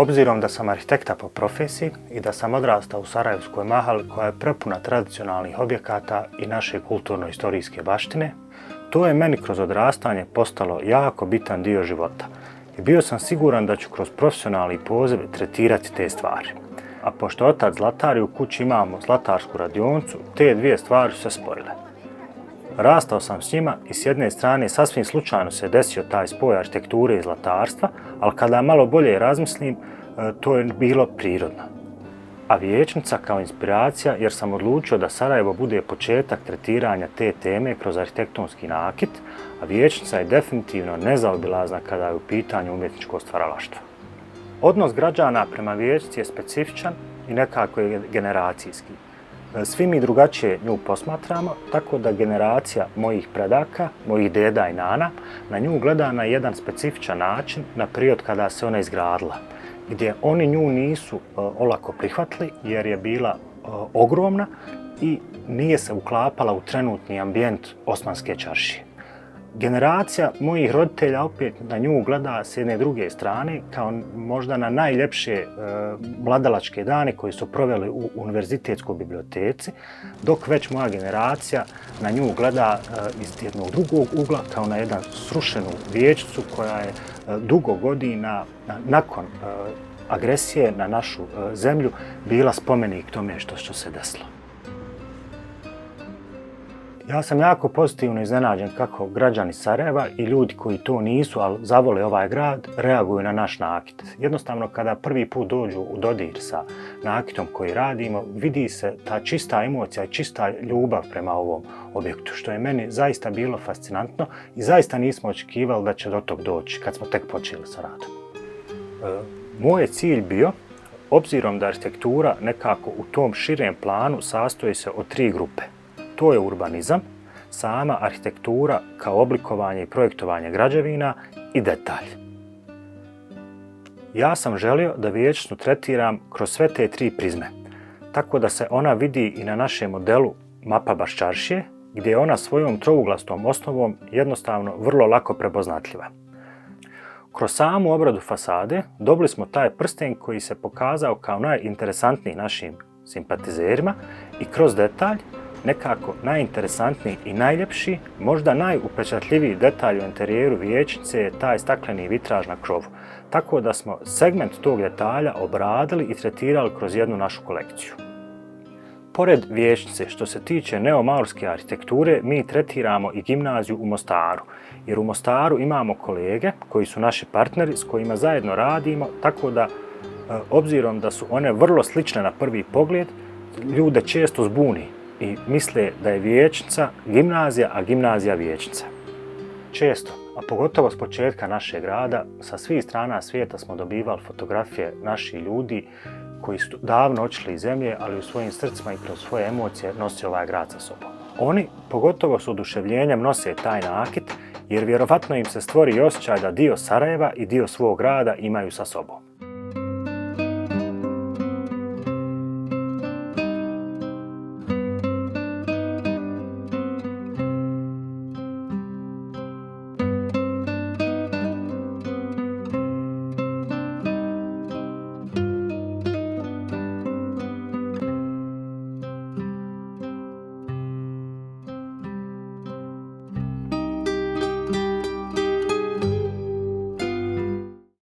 Obzirom da sam arhitekta po profesiji i da sam odrastao u Sarajevskoj mahali koja je prepuna tradicionalnih objekata i naše kulturno-istorijske baštine, to je meni kroz odrastanje postalo jako bitan dio života i bio sam siguran da ću kroz profesionalni poziv tretirati te stvari. A pošto otac zlatar i u kući imamo zlatarsku radionicu, te dvije stvari su se spojile. Rastao sam s njima i s jedne strane sasvim slučajno se desio taj spoj arhitekture i zlatarstva, ali kada malo bolje razmislim, to je bilo prirodno. A vijećnica kao inspiracija jer sam odlučio da Sarajevo bude početak tretiranja te teme kroz arhitektonski nakit, a vijećnica je definitivno nezaobilazna kada je u pitanju umjetničko stvaralaštvo. Odnos građana prema vijećnici je specifičan i nekako je generacijski. Svi mi drugačije nju posmatramo, tako da generacija mojih predaka, mojih deda i nana, na nju gleda na jedan specifičan način na period kada se ona izgradila, gdje oni nju nisu olako prihvatili jer je bila ogromna i nije se uklapala u trenutni ambijent Osmanske čaršije. Generacija mojih roditelja opet na nju gleda s jedne druge strane kao možda na najljepše mladalačke dane koje su proveli u univerzitetskoj biblioteci, dok već moja generacija na nju gleda iz jednog drugog ugla kao na jedan srušenu vijećnicu koja je dugo godina nakon agresije na našu zemlju bila spomenik tome što se desilo. Ja sam jako pozitivno iznenađen kako građani Sarajeva i ljudi koji to nisu, ali zavole ovaj grad, reaguju na naš nakit. Jednostavno, kada prvi put dođu u dodir sa nakitom koji radimo, vidi se ta čista emocija i čista ljubav prema ovom objektu, što je meni zaista bilo fascinantno i zaista nismo očekivali da će do tog doći kad smo tek počeli sa radom. Moj je cilj bio, obzirom da arhitektura nekako u tom širem planu sastoji se od tri grupe. To je urbanizam, sama arhitektura kao oblikovanje i projektovanje građevina i detalj. Ja sam želio da vijećnicu tretiram kroz sve te tri prizme, tako da se ona vidi i na našem modelu mapa Baščaršije, gdje je ona svojom trouglastom osnovom jednostavno vrlo lako prepoznatljiva. Kroz samu obradu fasade dobili smo taj prsten koji se pokazao kao najinteresantniji našim simpatizerima i kroz detalj nekako najinteresantniji i najljepši, možda najupečatljiviji detalj u interijeru vijećnice je taj stakleni vitraž na krovu. Tako da smo segment tog detalja obradili i tretirali kroz jednu našu kolekciju. Pored vijećnice, što se tiče neomaurske arhitekture, mi tretiramo i gimnaziju u Mostaru. Jer u Mostaru imamo kolege koji su naši partneri s kojima zajedno radimo, tako da obzirom da su one vrlo slične na prvi pogled, ljude često zbuni i misle da je vijećnica gimnazija, a gimnazija vijećnica. Često, a pogotovo s početka našeg rada, sa svih strana svijeta smo dobivali fotografije naših ljudi koji su davno otišli iz zemlje, ali u svojim srcima i kroz svoje emocije nose ovaj grad sa sobom. Oni pogotovo s oduševljenjem nose taj nakit, jer vjerovatno im se stvori osjećaj da dio Sarajeva i dio svog grada imaju sa sobom.